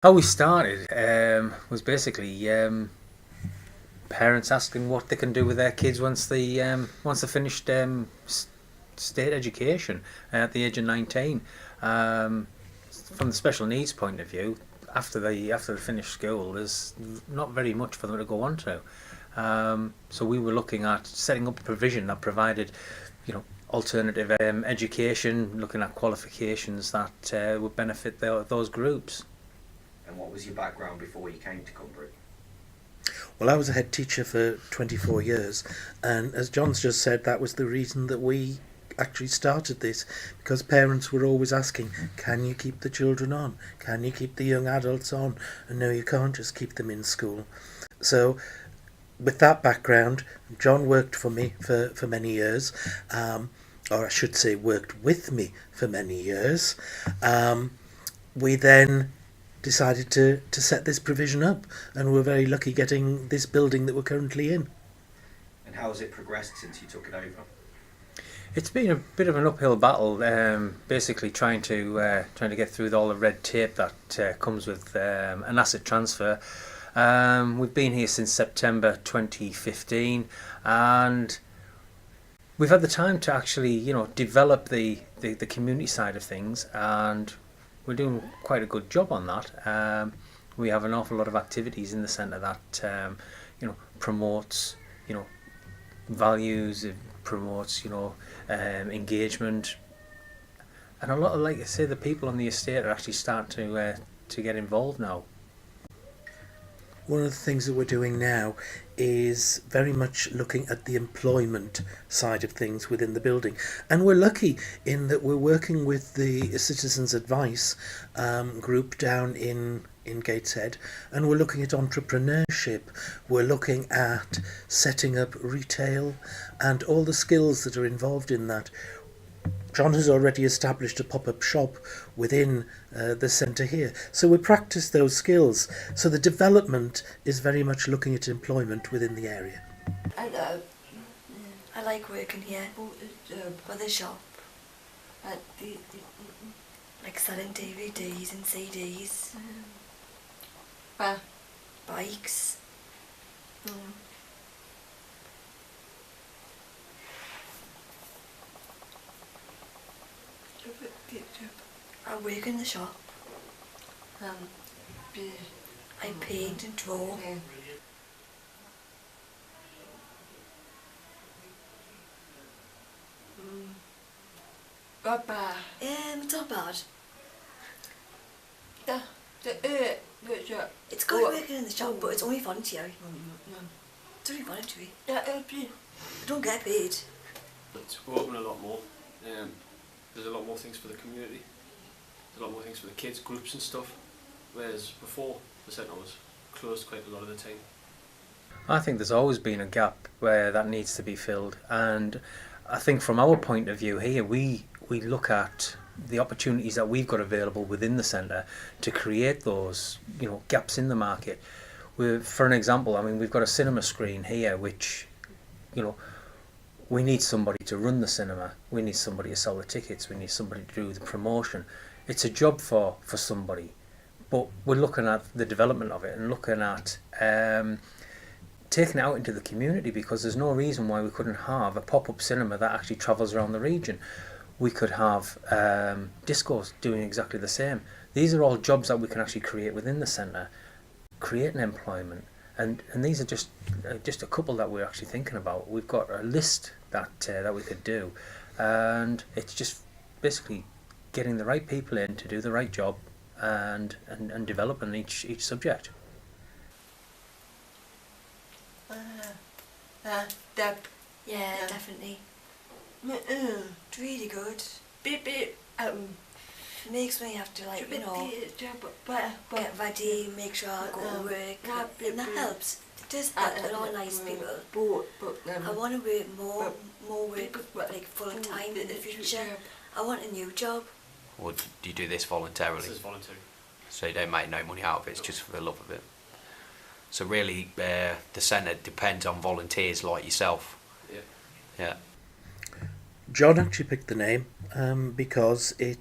How we started was basically parents asking what they can do with their kids once they finished state education at the age of 19. Um, from the special needs point of view, after they finish school, there's not very much for them to go on to. So we were looking at setting up a provision that provided, alternative education, looking at qualifications that would benefit those groups. And what was your background before you came to Cumbric? Well, I was a head teacher for 24 years, and as John's just said, that was the reason that we actually started this, because parents were always asking, can you keep the children on? Can you keep the young adults on? And no, you can't just keep them in school. So with that background, John worked for me for many years, or I should say worked with me for many years. We then decided to set this provision up, and we're very lucky getting this building that we're currently in. And how has it progressed since you took it over? It's been a bit of an uphill battle, basically trying to get through all the red tape that comes with an asset transfer. We've been here since September 2015, and we've had the time to actually, develop the community side of things, and we're doing quite a good job on that. We have an awful lot of activities in the centre that promotes values, it promotes engagement, and a lot of, like I say, the people on the estate are actually starting to get involved now. One of the things that we're doing now is very much looking at the employment side of things within the building. And we're lucky in that we're working with the Citizens Advice group down in Gateshead, and we're looking at entrepreneurship. We're looking at setting up retail and all the skills that are involved in that. John has already established a pop-up shop within the centre here. So we practice those skills. So the development is very much looking at employment within the area. I like working here for the shop. Like selling DVDs and CDs. Bikes. I work in the shop. I paint and draw. It's not bad. It's good working in the shop, but it's only voluntary. It's only voluntary. I don't get paid. We're open a lot more. There's a lot more things for the community. There's a lot more things for the kids, groups and stuff. Whereas before, the centre was closed quite a lot of the time. I think there's always been a gap where that needs to be filled, and I think from our point of view here, we look at the opportunities that we've got available within the centre to create those gaps in the market. For an example, I mean, we've got a cinema screen here, which we need somebody to run the cinema, we need somebody to sell the tickets, we need somebody to do the promotion. It's a job for somebody, but we're looking at the development of it and looking at taking it out into the community, because there's no reason why we couldn't have a pop-up cinema that actually travels around the region. We could have discos doing exactly the same. These are all jobs that we can actually create within the centre, creating employment. And these are just a couple that we're actually thinking about. We've got a list that we could do, and it's just basically getting the right people in to do the right job and developing each subject. Yeah, definitely. It's really good. Makes me have to get ready, make sure I go to work, and that helps. It does that, a lot of nice people. I want to work more work, like full time in the future. I want a new job. Or do you do this voluntarily? This is voluntary. So you don't make no money out of it, it's just for the love of it. So really, the centre depends on volunteers like yourself. Yeah. John actually picked the name because it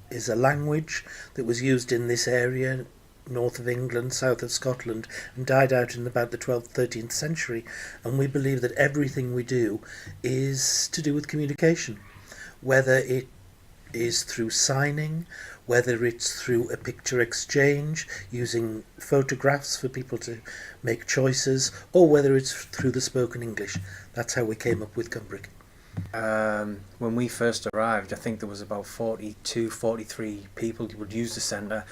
is a language that was used in this area north of England, south of Scotland, and died out in about the 12th, 13th century. And we believe that everything we do is to do with communication, whether it is through signing, whether it's through a picture exchange using photographs for people to make choices, or whether it's through the spoken English. That's how we came up with Cumbric. When we first arrived, I think there was about 42, 43 people who would use the centre,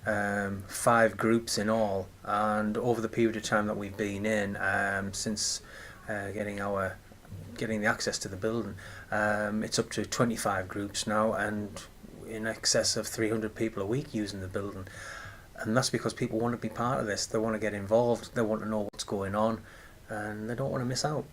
5 groups in all, and over the period of time that we've been in, since getting the access to the building, it's up to 25 groups now, and in excess of 300 people a week using the building. And that's because people want to be part of this. They want to get involved, they want to know what's going on, and they don't want to miss out.